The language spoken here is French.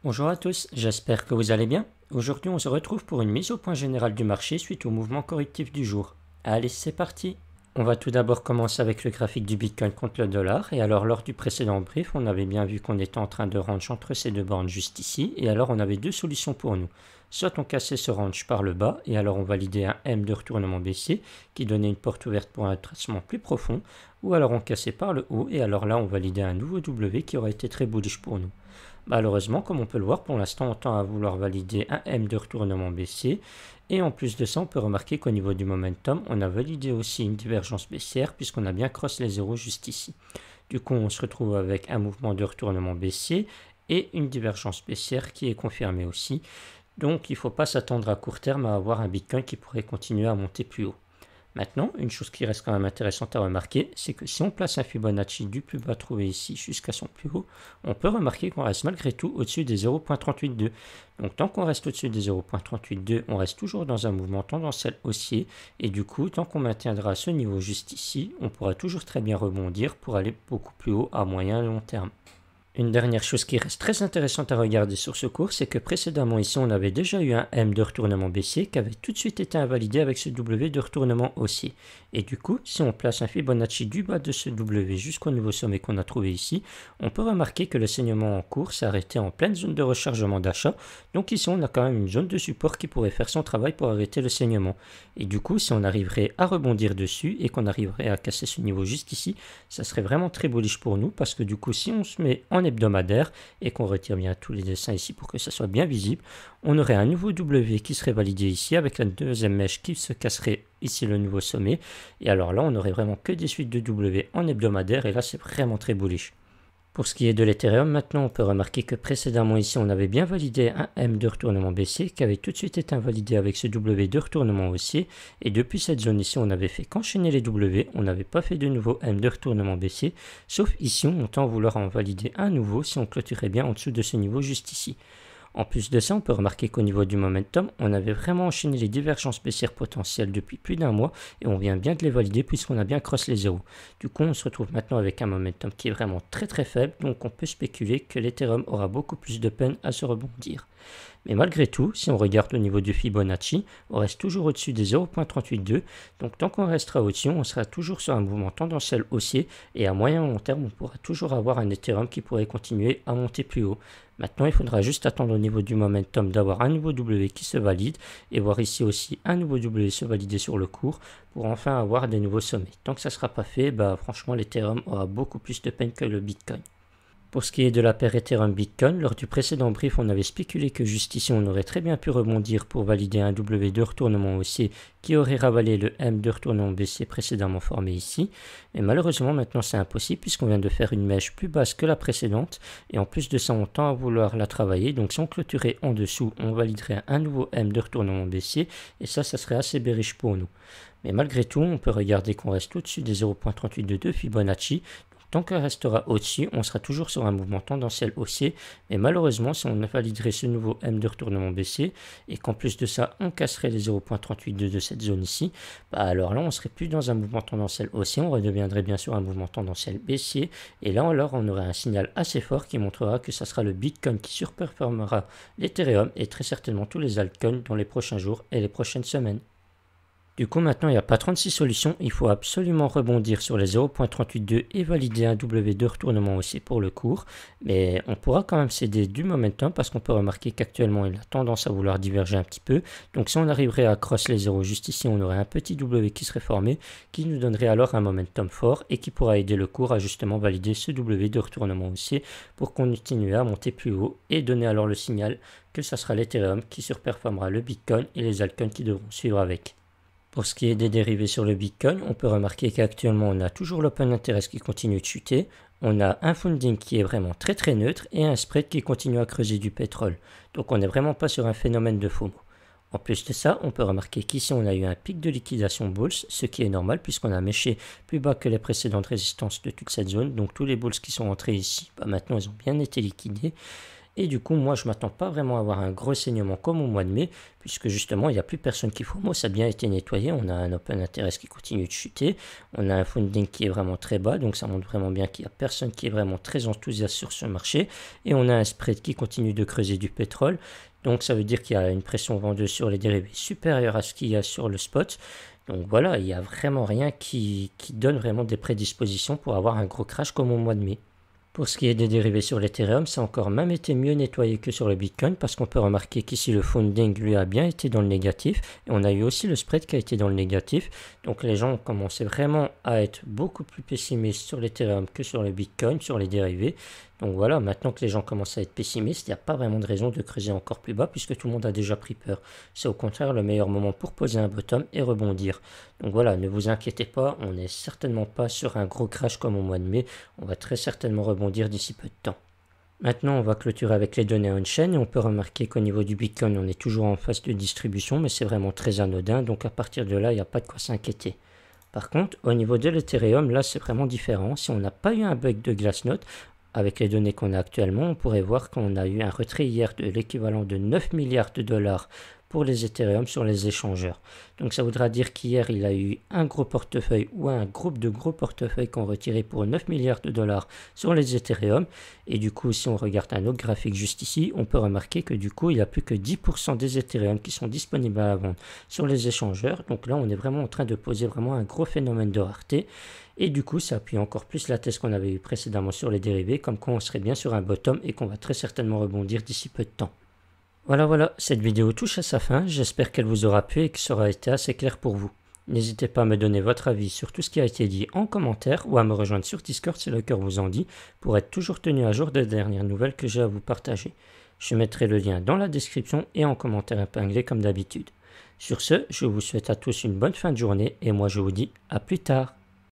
Bonjour à tous, j'espère que vous allez bien. Aujourd'hui, on se retrouve pour une mise au point générale du marché suite au mouvement correctif du jour. Allez, c'est parti. On va tout d'abord commencer avec le graphique du Bitcoin contre le dollar. Et alors, lors du précédent brief, on avait bien vu qu'on était en train de range entre ces deux bornes juste ici. Et alors, on avait deux solutions pour nous. Soit on cassait ce range par le bas, et alors on validait un M de retournement baissier qui donnait une porte ouverte pour un traitement plus profond, ou alors on cassait par le haut, et alors là on validait un nouveau W qui aurait été très bullish pour nous. Malheureusement, comme on peut le voir, pour l'instant, on tend à vouloir valider un M de retournement baissier. Et en plus de ça, on peut remarquer qu'au niveau du momentum, on a validé aussi une divergence baissière puisqu'on a bien cross les zéros juste ici. Du coup, on se retrouve avec un mouvement de retournement baissier et une divergence baissière qui est confirmée aussi. Donc, il ne faut pas s'attendre à court terme à avoir un Bitcoin qui pourrait continuer à monter plus haut. Maintenant, une chose qui reste quand même intéressante à remarquer, c'est que si on place un Fibonacci du plus bas trouvé ici jusqu'à son plus haut, on peut remarquer qu'on reste malgré tout au-dessus des 0.382. Donc tant qu'on reste au-dessus des 0.382, on reste toujours dans un mouvement tendanciel haussier. Et du coup, tant qu'on maintiendra ce niveau juste ici, on pourra toujours très bien rebondir pour aller beaucoup plus haut à moyen et long terme. Une dernière chose qui reste très intéressante à regarder sur ce cours, c'est que précédemment ici on avait déjà eu un M de retournement baissier qui avait tout de suite été invalidé avec ce W de retournement haussier. Et du coup, si on place un Fibonacci du bas de ce W jusqu'au nouveau sommet qu'on a trouvé ici, on peut remarquer que le saignement en cours s'est arrêté en pleine zone de rechargement d'achat. Donc ici on a quand même une zone de support qui pourrait faire son travail pour arrêter le saignement. Et du coup, si on arriverait à rebondir dessus et qu'on arriverait à casser ce niveau juste ici, ça serait vraiment très bullish pour nous parce que du coup, si on se met en hebdomadaire et qu'on retire bien tous les dessins ici pour que ça soit bien visible, on aurait un nouveau W qui serait validé ici avec la deuxième mèche qui se casserait ici le nouveau sommet. Et alors là, on aurait vraiment que des suites de W en hebdomadaire et là, c'est vraiment très bullish. Pour ce qui est de l'Ethereum, maintenant on peut remarquer que précédemment ici on avait bien validé un M de retournement baissier qui avait tout de suite été invalidé avec ce W de retournement haussier et depuis cette zone ici on n'avait fait qu'enchaîner les W, on n'avait pas fait de nouveau M de retournement baissier, sauf ici on tend à vouloir en valider un nouveau si on clôturait bien en dessous de ce niveau juste ici. En plus de ça, on peut remarquer qu'au niveau du momentum, on avait vraiment enchaîné les divergences baissières potentielles depuis plus d'un mois et on vient bien de les valider puisqu'on a bien cross les zéros. Du coup, on se retrouve maintenant avec un momentum qui est vraiment très très faible, donc on peut spéculer que l'Ethereum aura beaucoup plus de peine à se rebondir. Mais malgré tout, si on regarde au niveau du Fibonacci, on reste toujours au-dessus des 0.382, donc tant qu'on restera au-dessus, on sera toujours sur un mouvement tendanciel haussier, et à moyen et long terme, on pourra toujours avoir un Ethereum qui pourrait continuer à monter plus haut. Maintenant, il faudra juste attendre au niveau du momentum d'avoir un nouveau W qui se valide, et voir ici aussi un nouveau W se valider sur le cours, pour enfin avoir des nouveaux sommets. Tant que ça ne sera pas fait, franchement, l'Ethereum aura beaucoup plus de peine que le Bitcoin. Pour ce qui est de la paire Ethereum Bitcoin, lors du précédent brief, on avait spéculé que juste ici, on aurait très bien pu rebondir pour valider un W de retournement haussier qui aurait ravalé le M de retournement baissier précédemment formé ici. Mais malheureusement, maintenant, c'est impossible puisqu'on vient de faire une mèche plus basse que la précédente. Et en plus de ça, on tend à vouloir la travailler. Donc, si on clôturait en dessous, on validerait un nouveau M de retournement baissier. Et ça serait assez bearish pour nous. Mais malgré tout, on peut regarder qu'on reste au-dessus des 0.382 Fibonacci. Tant qu'elle restera au-dessus, on sera toujours sur un mouvement tendanciel haussier, mais malheureusement, si on validerait ce nouveau M de retournement baissier, et qu'en plus de ça, on casserait les 0.382 de cette zone ici, alors là, on serait plus dans un mouvement tendanciel haussier, on redeviendrait bien sûr un mouvement tendanciel baissier, et là, alors, on aurait un signal assez fort qui montrera que ça sera le Bitcoin qui surperformera l'Ethereum, et très certainement tous les altcoins dans les prochains jours et les prochaines semaines. Du coup, maintenant, il n'y a pas 36 solutions. Il faut absolument rebondir sur les 0.382 et valider un W de retournement aussi pour le cours. Mais on pourra quand même céder du momentum parce qu'on peut remarquer qu'actuellement, il a tendance à vouloir diverger un petit peu. Donc, si on arriverait à cross les zéros juste ici, on aurait un petit W qui serait formé, qui nous donnerait alors un momentum fort et qui pourra aider le cours à justement valider ce W de retournement haussier pour continuer à monter plus haut et donner alors le signal que ça sera l'Ethereum qui surperformera le Bitcoin et les altcoins qui devront suivre avec. Pour ce qui est des dérivés sur le Bitcoin, on peut remarquer qu'actuellement on a toujours l'open interest qui continue de chuter, on a un funding qui est vraiment très très neutre et un spread qui continue à creuser du pétrole. Donc on n'est vraiment pas sur un phénomène de FOMO. En plus de ça, on peut remarquer qu'ici on a eu un pic de liquidation bulls, ce qui est normal puisqu'on a méché plus bas que les précédentes résistances de toute cette zone. Donc tous les bulls qui sont entrés ici, maintenant ils ont bien été liquidés. Et du coup, moi, je m'attends pas vraiment à avoir un gros saignement comme au mois de mai, puisque justement, il n'y a plus personne qui fourmille. Ça a bien été nettoyé. On a un open interest qui continue de chuter. On a un funding qui est vraiment très bas, donc ça montre vraiment bien qu'il n'y a personne qui est vraiment très enthousiaste sur ce marché. Et on a un spread qui continue de creuser du pétrole. Donc ça veut dire qu'il y a une pression vendeuse sur les dérivés supérieure à ce qu'il y a sur le spot. Donc voilà, il n'y a vraiment rien qui donne vraiment des prédispositions pour avoir un gros crash comme au mois de mai. Pour ce qui est des dérivés sur l'Ethereum, ça a encore même été mieux nettoyé que sur le Bitcoin parce qu'on peut remarquer qu'ici le funding lui a bien été dans le négatif et on a eu aussi le spread qui a été dans le négatif. Donc les gens ont commencé vraiment à être beaucoup plus pessimistes sur l'Ethereum que sur le Bitcoin, sur les dérivés. Donc voilà, maintenant que les gens commencent à être pessimistes, il n'y a pas vraiment de raison de creuser encore plus bas puisque tout le monde a déjà pris peur. C'est au contraire le meilleur moment pour poser un bottom et rebondir. Donc voilà, ne vous inquiétez pas, on n'est certainement pas sur un gros crash comme au mois de mai. On va très certainement rebondir d'ici peu de temps. Maintenant, on va clôturer avec les données on-chain et on peut remarquer qu'au niveau du Bitcoin, on est toujours en phase de distribution, mais c'est vraiment très anodin. Donc à partir de là, il n'y a pas de quoi s'inquiéter. Par contre, au niveau de l'Ethereum, là, c'est vraiment différent. Si on n'a pas eu un bug de Glassnode, avec les données qu'on a actuellement, on pourrait voir qu'on a eu un retrait hier de l'équivalent de 9 milliards de dollars pour les Ethereum sur les échangeurs. Donc ça voudra dire qu'hier, il a eu un gros portefeuille ou un groupe de gros portefeuilles qu'on retiré pour 9 milliards de dollars sur les Ethereum. Et du coup, si on regarde un autre graphique juste ici, on peut remarquer que du coup, il n'y a plus que 10% des Ethereum qui sont disponibles à la vente sur les échangeurs. Donc là, on est vraiment en train de poser vraiment un gros phénomène de rareté. Et du coup, ça appuie encore plus la thèse qu'on avait eue précédemment sur les dérivés, comme quoi on serait bien sur un bottom et qu'on va très certainement rebondir d'ici peu de temps. Voilà, cette vidéo touche à sa fin, j'espère qu'elle vous aura plu et que ça aura été assez clair pour vous. N'hésitez pas à me donner votre avis sur tout ce qui a été dit en commentaire ou à me rejoindre sur Discord si le cœur vous en dit, pour être toujours tenu à jour des dernières nouvelles que j'ai à vous partager. Je mettrai le lien dans la description et en commentaire épinglé comme d'habitude. Sur ce, je vous souhaite à tous une bonne fin de journée et moi je vous dis à plus tard.